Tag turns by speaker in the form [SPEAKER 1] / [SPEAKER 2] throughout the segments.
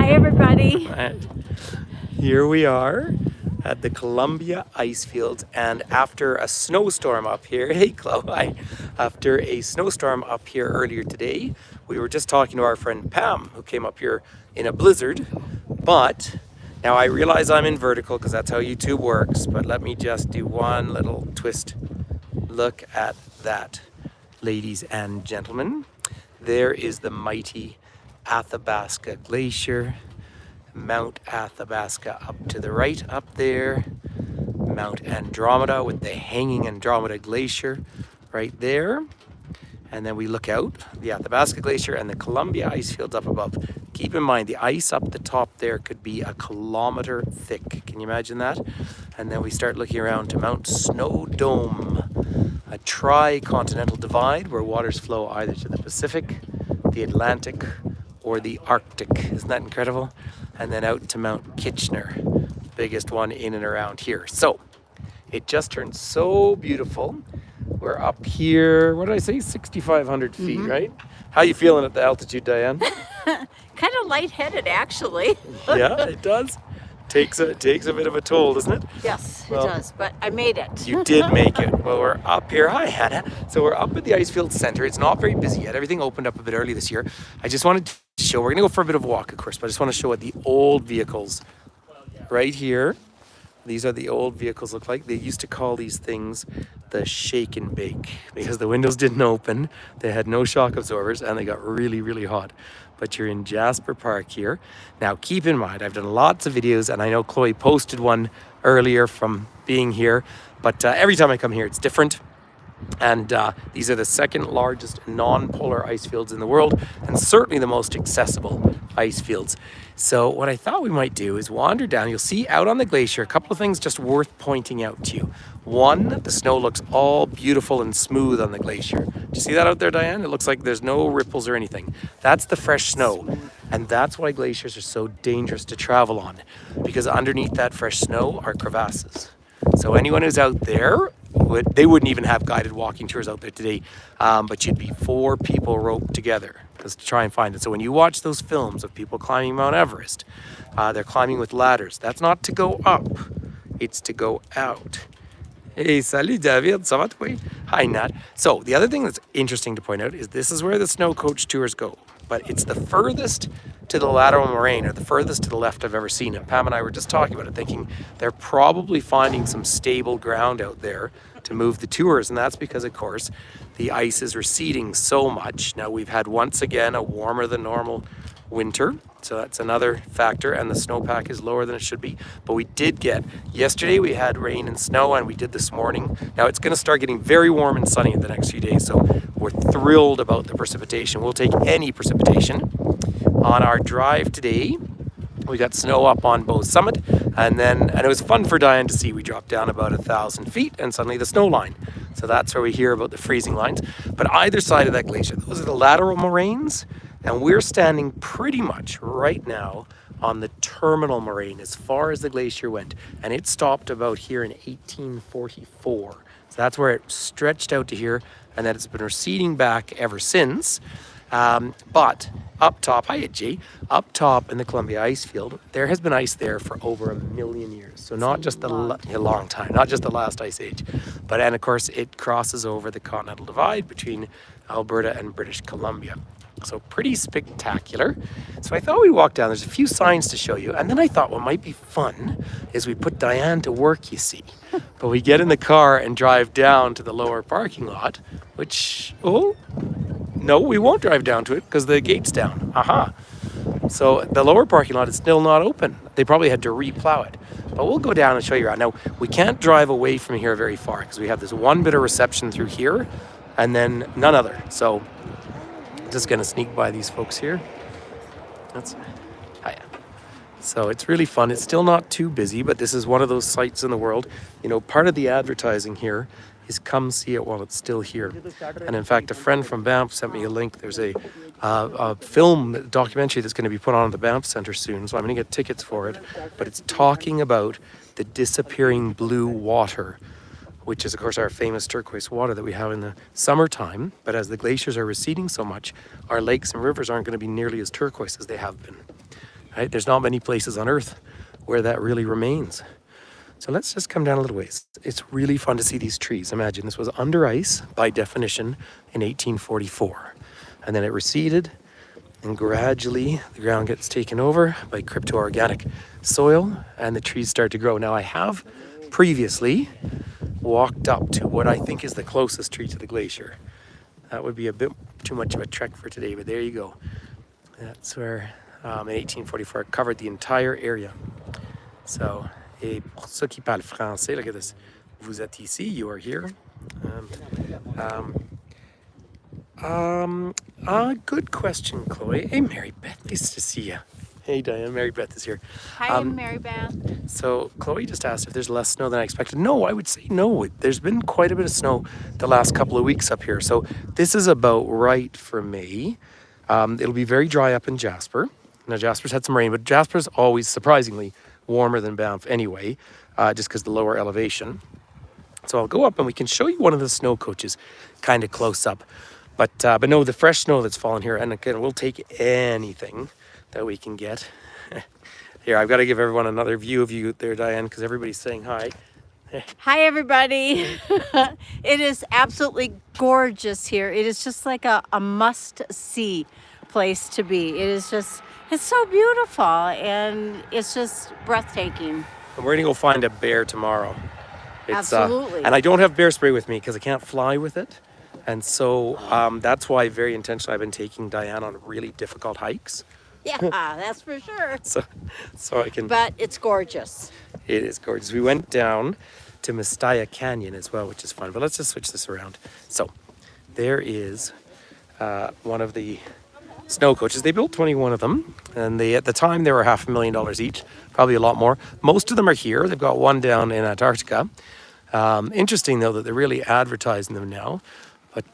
[SPEAKER 1] Hi, everybody.
[SPEAKER 2] And here we are at the Columbia Icefields, and after a snowstorm up here, hey Chloe, after a snowstorm up here earlier today, we were just talking to our friend Pam, who came up here in a blizzard, but now I realize I'm in vertical because that's how YouTube works, but let me just do one little twist. Look at that, ladies and gentlemen. There is the mighty Athabasca Glacier. Mount Athabasca up to the right up there. Mount Andromeda with the hanging Andromeda Glacier right there. And then we look out, the Athabasca Glacier and the Columbia Icefields up above. Keep in mind, the ice up the top there could be a kilometer thick. Can you imagine that? And then we start looking around to Mount Snow Dome, a tri-continental divide where waters flow either to the Pacific, the Atlantic, or the Arctic. Isn't that incredible? And then out to Mount Kitchener, biggest one in and around here. So it just turned so beautiful. We're up here, what did I say, 6,500 feet, right? How you feeling at the altitude, Diane?
[SPEAKER 1] Kind of lightheaded, actually.
[SPEAKER 2] Yeah, it does. Takes a bit of a toll, doesn't it?
[SPEAKER 1] Yes,
[SPEAKER 2] Well,
[SPEAKER 1] it does, but I made it.
[SPEAKER 2] You did make it. Well, we're up here. Hi, Hannah. So we're up at the Icefield Center. It's not very busy yet. Everything opened up a bit early this year. I just wanted to show, we're going to go for a bit of a walk, of course, but I just want to show what the old vehicles right here. These are the old vehicles look like. They used to call these things the shake and bake because the windows didn't open. They had no shock absorbers and they got really, really hot. But you're in Jasper Park here. Now keep in mind, I've done lots of videos and I know Chloe posted one earlier from being here, but every time I come here, it's different. And these are the second largest non-polar ice fields in the world and certainly the most accessible ice fields. So what I thought we might do is wander down. You'll see out on the glacier a couple of things just worth pointing out to you. One, the snow looks all beautiful and smooth on the glacier. Do you see that out there, Diane? It looks like there's no ripples or anything. That's the fresh snow. And that's why glaciers are so dangerous to travel on, because underneath that fresh snow are crevasses. So anyone who's out there, they wouldn't even have guided walking tours out there today, but you'd be 4 people roped together just to try and find it. So when you watch those films of people climbing Mount Everest, they're climbing with ladders. That's not to go up, it's to go out. Hey, salut David, ça va toi? Hi Nat. So the other thing that's interesting to point out is this is where the snow coach tours go, but it's the furthest to the lateral moraine, or the furthest to the left I've ever seen it. Pam and I were just talking about it, thinking they're probably finding some stable ground out there to move the tours, and that's because, of course, the ice is receding so much. Now, we've had, once again, a warmer than normal winter, so that's another factor, and the snowpack is lower than it should be. But we did get, yesterday we had rain and snow, and we did this morning. Now, it's going to start getting very warm and sunny in the next few days, so we're thrilled about the precipitation. We'll take any precipitation. On our drive today, we got snow up on Bow Summit, and it was fun for Diane to see. We dropped down about 1,000 feet and suddenly the snow line. So that's where we hear about the freezing lines. But either side of that glacier, those are the lateral moraines, and we're standing pretty much right now on the terminal moraine as far as the glacier went, and it stopped about here in 1844. So that's where it stretched out to here, and then it's been receding back ever since. But up top, hi Jay, up top in the Columbia Icefield, there has been ice there for over 1 million years. So not just a long time, not just the last ice age, and of course it crosses over the continental divide between Alberta and British Columbia. So pretty spectacular. So I thought we'd walk down. There's a few signs to show you. And then I thought what might be fun is we put Diane to work, you see. But we get in the car and drive down to the lower parking lot, which, no, we won't drive down to it because the gate's down. Aha. So the lower parking lot is still not open. They probably had to replow it. But we'll go down and show you around. Now, we can't drive away from here very far because we have this one bit of reception through here and then none other. So just going to sneak by these folks here. Hiya. So it's really fun. It's still not too busy, but this is one of those sites in the world. You know, part of the advertising here is come see it while it's still here. And in fact, a friend from Banff sent me a link. There's a film documentary that's going to be put on at the Banff Centre soon, so I'm going to get tickets for it. But it's talking about the disappearing blue water, which is, of course, our famous turquoise water that we have in the summertime. But as the glaciers are receding so much, our lakes and rivers aren't going to be nearly as turquoise as they have been. right? There's not many places on Earth where that really remains. So let's just come down a little ways. It's really fun to see these trees. Imagine this was under ice by definition in 1844. And then it receded, and gradually the ground gets taken over by crypto-organic soil and the trees start to grow. Now I have previously walked up to what I think is the closest tree to the glacier. That would be a bit too much of a trek for today, but there you go. That's where in 1844 it covered the entire area. So, et pour ceux qui parlent français, look at this. Vous êtes ici, you are here. Good question, Chloe. Hey, Mary Beth, nice to see you. Hey, Diane, Mary Beth is here.
[SPEAKER 1] Hi, Mary Beth.
[SPEAKER 2] So Chloe just asked if there's less snow than I expected. No, I would say no. There's been quite a bit of snow the last couple of weeks up here. So this is about right for May. It'll be very dry up in Jasper. Now Jasper's had some rain, but Jasper's always surprisingly warmer than Banff anyway, just because the lower elevation. So I'll go up and we can show you one of the snow coaches kind of close up. But no, the fresh snow that's fallen here, and again, we'll take anything that we can get. Here, I've got to give everyone another view of you there, Diane, because everybody's saying hi.
[SPEAKER 1] Hi, everybody. It is absolutely gorgeous here. It is just like a must-see place to be. It is just, it's so beautiful, and it's just breathtaking.
[SPEAKER 2] And we're going to go find a bear tomorrow.
[SPEAKER 1] Absolutely.
[SPEAKER 2] And I don't have bear spray with me because I can't fly with it. And so that's why very intentionally I've been taking Diane on really difficult hikes.
[SPEAKER 1] Yeah, that's for sure.
[SPEAKER 2] So I can.
[SPEAKER 1] But it's gorgeous.
[SPEAKER 2] It is gorgeous. We went down to Mistaya Canyon as well, which is fun. But let's just switch this around. So there is one of the snow coaches. They built 21 of them, and at the time they were $500,000 each, probably a lot more. Most of them are here. They've got one down in Antarctica. Interesting though that they're really advertising them now. But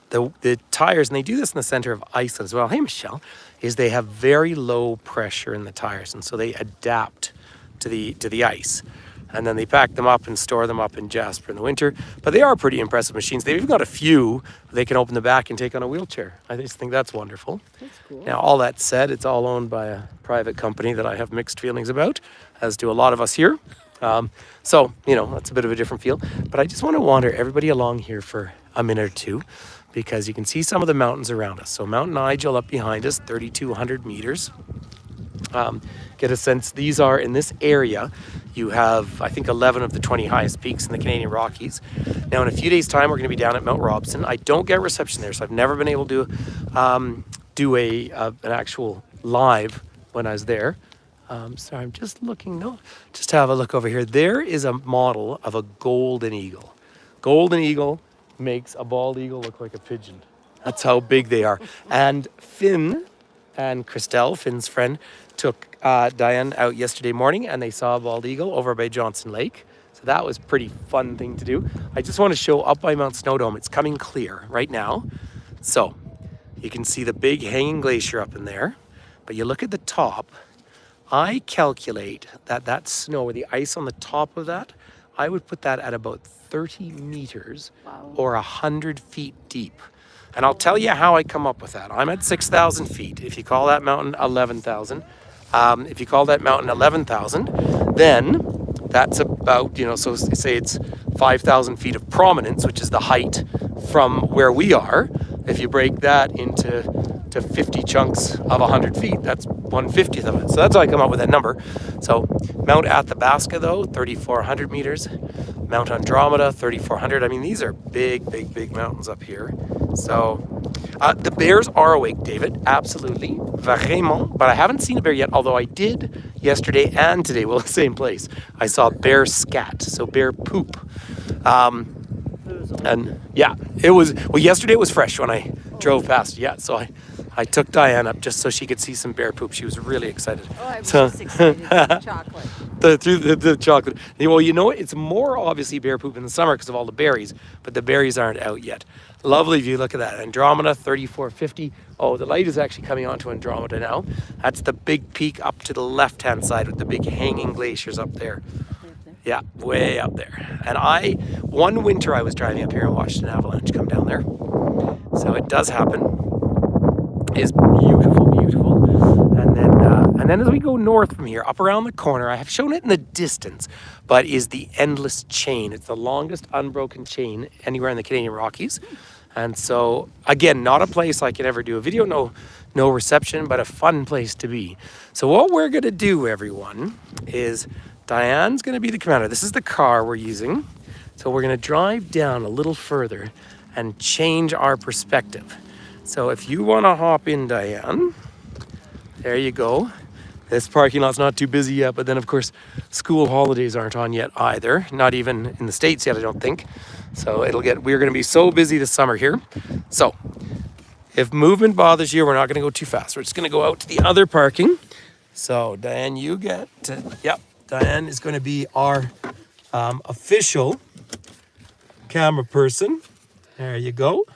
[SPEAKER 2] the tires, and they do this in the center of Iceland as well. Hey, Michelle, is they have very low pressure in the tires, and so they adapt to the ice, and then they pack them up and store them up in Jasper in the winter. But they are pretty impressive machines. They've even got a few they can open the back and take on a wheelchair. I just think that's wonderful.
[SPEAKER 1] That's cool.
[SPEAKER 2] Now, all that said, it's all owned by a private company that I have mixed feelings about, as do a lot of us here. So, that's a bit of a different feel. But I just want to wander everybody along here for a minute or two, because you can see some of the mountains around us. So Mount Nigel up behind us, 3,200 meters. Get a sense, these are in this area, you have, I think, 11 of the 20 highest peaks in the Canadian Rockies. Now, in a few days' time, we're going to be down at Mount Robson. I don't get reception there, so I've never been able to do an actual live when I was there. Sorry, I'm just looking, just have a look over here. There is a model of a golden eagle. Golden eagle makes a bald eagle look like a pigeon. That's how big they are. And Finn and Christelle, Finn's friend, took Diane out yesterday morning, and they saw a bald eagle over by Johnson Lake. So that was a pretty fun thing to do. I just want to show up by Mount Snowdome. It's coming clear right now. So you can see the big hanging glacier up in there. But you look at the top, I calculate that snow, or the ice on the top of that, I would put that at about 30 meters.
[SPEAKER 1] Wow.
[SPEAKER 2] Or 100 feet deep. And I'll tell you how I come up with that. I'm at 6,000 feet. If you call that mountain 11,000, if you call that mountain 11,000, then that's about, so say it's 5,000 feet of prominence, which is the height from where we are. If you break that into 50 chunks of 100 feet, that's 1/50th of it. So that's how I come up with that number. So Mount Athabasca, though, 3,400 meters. Mount Andromeda, 3,400. I mean, these are big, big, big mountains up here. So the bears are awake, David. Absolutely. Vraiment. But I haven't seen a bear yet, although I did yesterday and today. Well, the same place. I saw bear scat, so bear poop. And yeah, yesterday was fresh when I drove past. Yeah, so I took Diane up just so she could see some bear poop. She was really excited.
[SPEAKER 1] Oh, I was just excited for the chocolate.
[SPEAKER 2] The chocolate. Well, it's more obviously bear poop in the summer because of all the berries, but the berries aren't out yet. Lovely view. Look at that. Andromeda, 3,450. Oh, the light is actually coming onto Andromeda now. That's the big peak up to the left-hand side with the big hanging glaciers up there. Yeah, way up there. And one winter I was driving up here and watched an avalanche come down there. So it does happen. It's beautiful, beautiful. And And then as we go north from here, up around the corner, I have shown it in the distance, but is the Endless Chain. It's the longest unbroken chain anywhere in the Canadian Rockies. And so, again, not a place I can ever do a video, no reception, but a fun place to be. So what we're gonna do, everyone, is Diane's gonna be the commander. This is the car we're using. So we're gonna drive down a little further and change our perspective. So if you wanna hop in, Diane, there you go. This parking lot's not too busy yet, but then of course, school holidays aren't on yet either. Not even in the States yet, I don't think. So we're gonna be so busy this summer here. So if movement bothers you, we're not gonna go too fast. We're just gonna go out to the other parking. So Diane, Diane is gonna be our official camera person. There you go.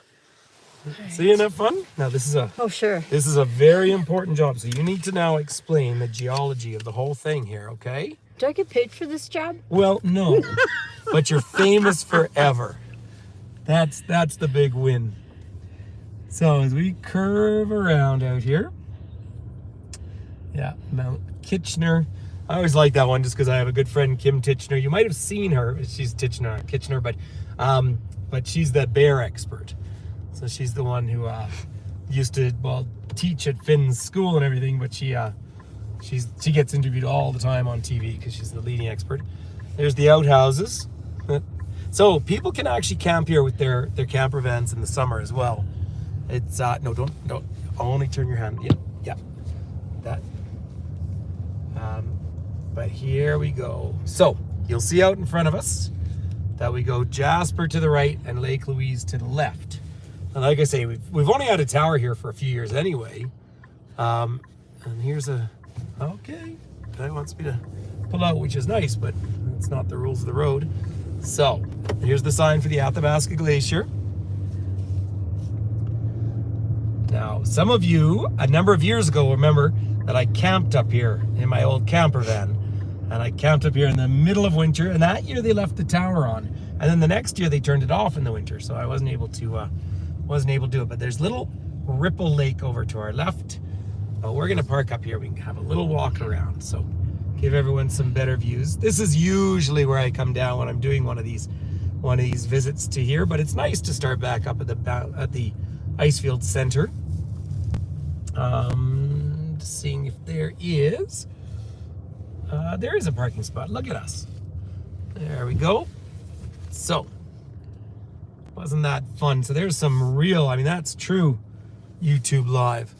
[SPEAKER 2] Right. So isn't that fun? Now this is a very important job. So you need to now explain the geology of the whole thing here, okay?
[SPEAKER 1] Do I get paid for this job?
[SPEAKER 2] Well, no. But you're famous forever. That's the big win. So as we curve around out here, yeah, Mount Kitchener. I always like that one just because I have a good friend, Kim Titchener. You might have seen her. She's Kitchener, but she's that bear expert. So she's the one who used to teach at Finn's school and everything, but she gets interviewed all the time on TV because she's the leading expert. There's the outhouses. So people can actually camp here with their camper vans in the summer as well. It's no, don't only turn your hand. Yeah, that. But here we go. So you'll see out in front of us that we go Jasper to the right and Lake Louise to the left. And like I say, we've only had a tower here for a few years anyway. And here's okay, guy wants me to pull out, which is nice, but it's not the rules of the road. So here's the sign for the Athabasca Glacier. Now, some of you, a number of years ago, remember that I camped up here in my old camper van. And I camped up here in the middle of winter, and that year they left the tower on. And then the next year they turned it off in the winter, so I wasn't able to do it. But there's little Ripple Lake over to our left. But we're gonna park up here. We can have a little walk around, so give everyone some better views. This is usually where I come down when I'm doing one of these visits to here. But it's nice to start back up at the Icefields Center. Seeing if there is a parking spot. Look at us. There we go. So, wasn't that fun? So there's some real, that's true YouTube live.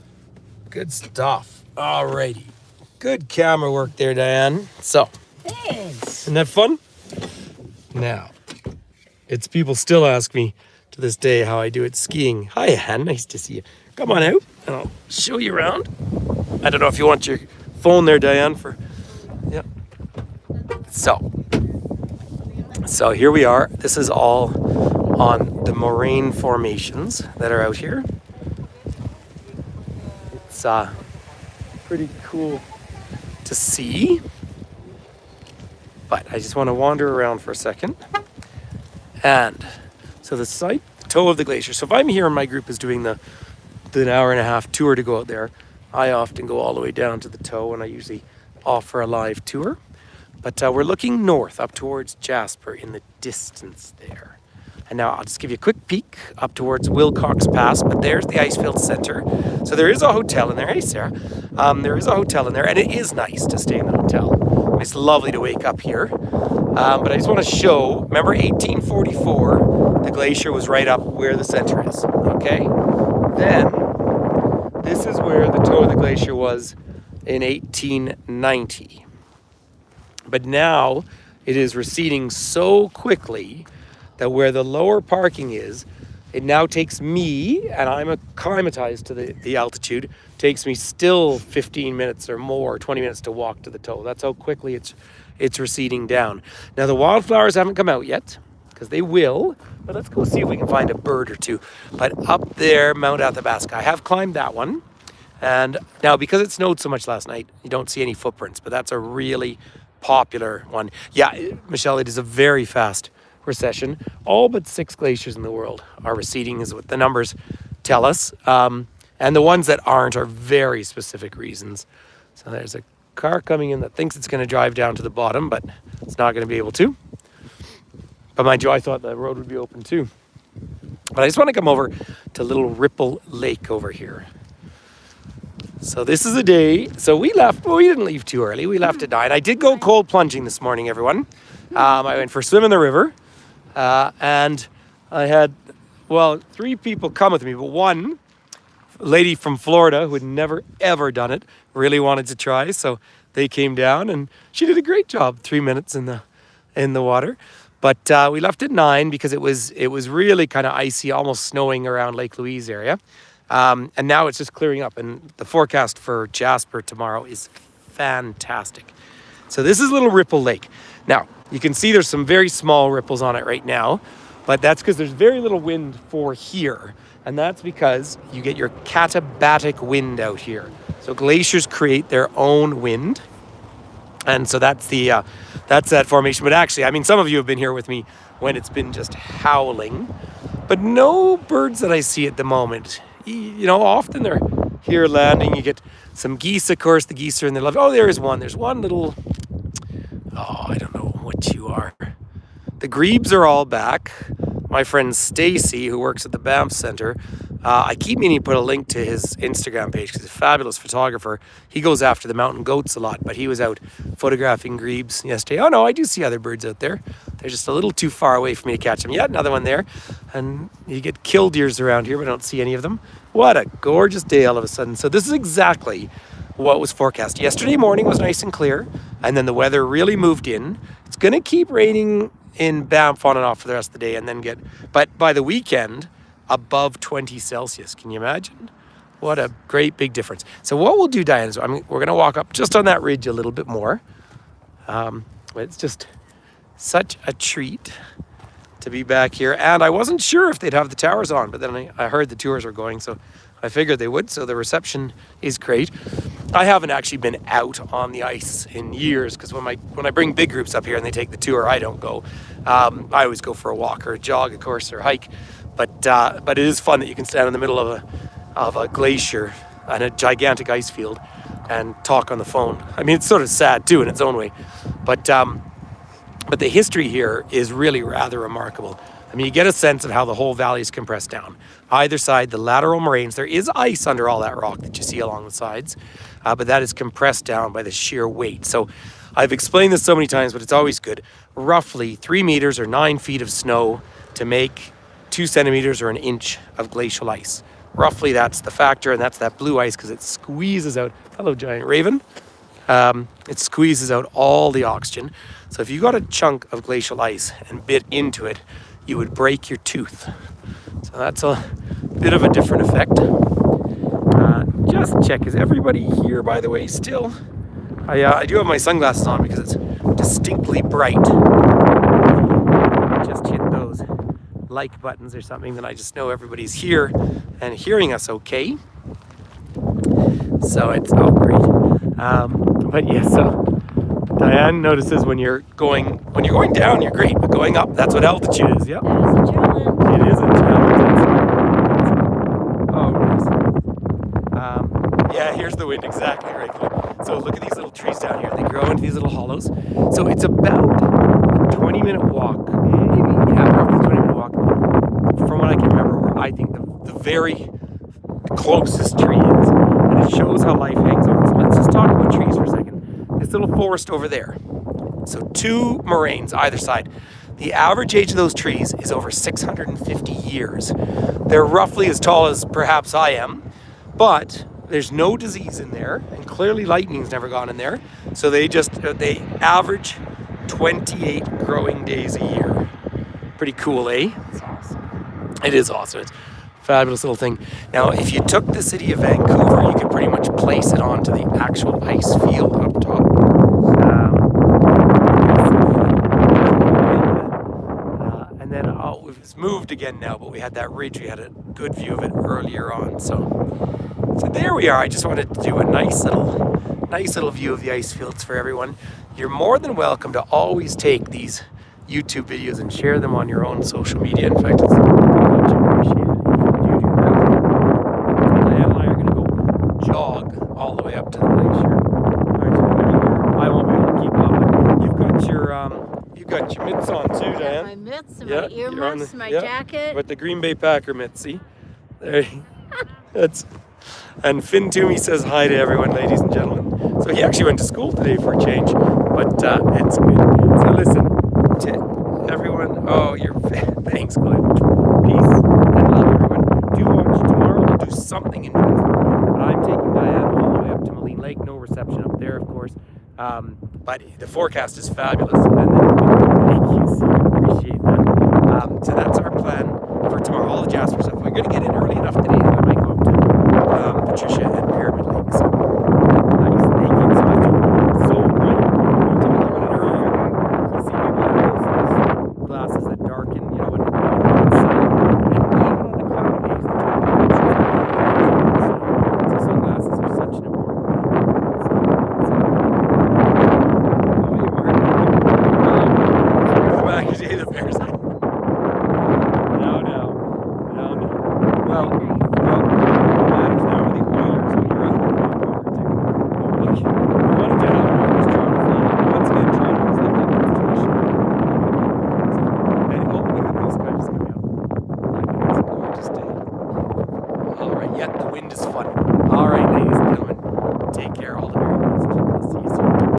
[SPEAKER 2] Good stuff. Alrighty. Good camera work there, Diane. So,
[SPEAKER 1] Thanks.
[SPEAKER 2] Isn't that fun? Now, people still ask me to this day how I do it skiing. Hi, Anne. Nice to see you. Come on out and I'll show you around. I don't know if you want your phone there, Diane, yeah. So here we are. This is all on the moraine formations that are out here. It's pretty cool to see. But I just want to wander around for a second. And so the toe of the glacier. So if I'm here and my group is doing the hour and a half tour to go out there, I often go all the way down to the toe, and I usually offer a live tour. But we're looking north up towards Jasper in the distance there. And now I'll just give you a quick peek up towards Wilcox Pass, but there's the Icefields Center. So there is a hotel in there. Hey, Sarah. There is a hotel in there, and it is nice to stay in the hotel. It's lovely to wake up here. But I just want to show, remember 1844, the glacier was right up where the center is, okay? Then, this is where the toe of the glacier was in 1890. But now it is receding so quickly that where the lower parking is, it now takes me, and I'm acclimatized to the altitude, takes me still 15 minutes or more, 20 minutes to walk to the toe. That's how quickly it's receding down. Now the wildflowers haven't come out yet, because they will, but let's go see if we can find a bird or two. But up there, Mount Athabasca, I have climbed that one. And now because it snowed so much last night, you don't see any footprints, but that's a really popular one. Yeah, Michelle, it is a very fast recession. All but 6 glaciers in the world are receding is what the numbers tell us. And the ones that aren't are very specific reasons. So there's a car coming in that thinks it's going to drive down to the bottom, but it's not going to be able to. But mind you, I thought the road would be open too. But I just want to come over to Little Ripple Lake over here. So this is a day. So we left. Well, we didn't leave too early. We left at 9. I did go cold plunging this morning, everyone. I went for a swim in the river. And I had, 3 people come with me. But one lady from Florida who had never, ever done it really wanted to try. So they came down and she did a great job. 3 minutes in the water. But we left at 9 because it was really kind of icy, almost snowing around Lake Louise area. And now it's just clearing up, and the forecast for Jasper tomorrow is fantastic. So this is Little Ripple Lake. Now, you can see there's some very small ripples on it right now, but that's because there's very little wind for here. And that's because you get your katabatic wind out here. So glaciers create their own wind. And so that's that formation. But actually, I mean, some of you have been here with me when it's been just howling, but no birds that I see at the moment. You know, often they're here landing. You get some geese, of course. The geese are in the love. Oh, there is one. There's one little, I don't know what you are. The grebes are all back. My friend Stacy, who works at the Banff Center, I keep meaning to put a link to his Instagram page because he's a fabulous photographer. He goes after the mountain goats a lot, but he was out photographing grebes yesterday. Oh no, I do see other birds out there. They're just a little too far away for me to catch them. Yeah, another one there. And you get killdeers around here, but I don't see any of them. What a gorgeous day all of a sudden. So this is exactly what was forecast. Yesterday morning was nice and clear, and then the weather really moved in. It's going to keep raining in Banff on and off for the rest of the day, and then but by the weekend, above 20 Celsius. Can you imagine? What a great big difference. So what we'll do, Diane, is we're going to walk up just on that ridge a little bit more. It's just such a treat to be back here. And I wasn't sure if they'd have the towers on, but then I heard the tours were going, so I figured they would. So the reception is great. I haven't actually been out on the ice in years because when I bring big groups up here and they take the tour, I don't go. I always go for a walk or a jog, of course, or hike. But it is fun that you can stand in the middle of a glacier and a gigantic ice field and talk on the phone. I mean, it's sort of sad too in its own way, but the history here is really rather remarkable. I mean, you get a sense of how the whole valley is compressed down. Either side, the lateral moraines, there is ice under all that rock that you see along the sides, but that is compressed down by the sheer weight. So I've explained this so many times, but it's always good. Roughly 3 meters or 9 feet of snow to make 2 centimeters or an inch of glacial ice. Roughly that's the factor, and that's that blue ice because it squeezes out, hello giant raven, it squeezes out all the oxygen. So if you got a chunk of glacial ice and bit into it, you would break your tooth. So that's a bit of a different effect. Just check, is everybody here, by the way, still? I do have my sunglasses on because it's distinctly bright. Just hit those like buttons or something, then I just know everybody's here and hearing us okay. So it's all great. But yeah, so Diane notices when you're going down, you're great, but going up, that's what altitude is. Yep.
[SPEAKER 1] That is a challenge.
[SPEAKER 2] It is a challenge. Oh, nice. Yeah, here's the wind exactly right. So look at these little trees down here. They grow into these little hollows. So it's about a 20-minute walk, maybe, yeah, roughly 20-minute walk from what I can remember, where I think the very closest tree is. And it shows how life hangs on. So let's just talk about trees for a second. This little forest over there. So 2 moraines either side. The average age of those trees is over 650 years. They're roughly as tall as perhaps I am, but there's no disease in there, and clearly lightning's never gone in there. So they average 28 growing days a year. Pretty cool, eh?
[SPEAKER 1] That's awesome.
[SPEAKER 2] It is awesome. It's a fabulous little thing. Now, if you took the city of Vancouver, you could pretty much place it onto the actual ice field up top. And then it's moved again now, but we had that ridge. We had a good view of it earlier on. So there we are. I just wanted to do a nice little view of the ice fields for everyone. You're more than welcome to always take these YouTube videos and share them on your own social media. In fact, it's much appreciated if you do that. Diane and I are going to go jog all the way up to the glacier.
[SPEAKER 1] mitts and
[SPEAKER 2] Yeah,
[SPEAKER 1] my
[SPEAKER 2] you're on
[SPEAKER 1] earmuffs,
[SPEAKER 2] the-
[SPEAKER 1] my
[SPEAKER 2] yeah,
[SPEAKER 1] jacket.
[SPEAKER 2] with the Green Bay Packer mitts. See, there. That's. And Finn Toomey says hi to everyone, ladies and gentlemen. So he actually went to school today for a change, but it's good. So listen to everyone. Oh, thanks, Glenn. Peace and love, everyone. Do watch tomorrow. We'll do something in Jasper. But I'm taking Diane all the way up to Moline Lake. No reception up there, of course. But the forecast is fabulous. And thank you, Sarah. Appreciate that. So that's our plan for tomorrow. All the Jasper stuff. We're going to get in early enough today that we might go up to Patricia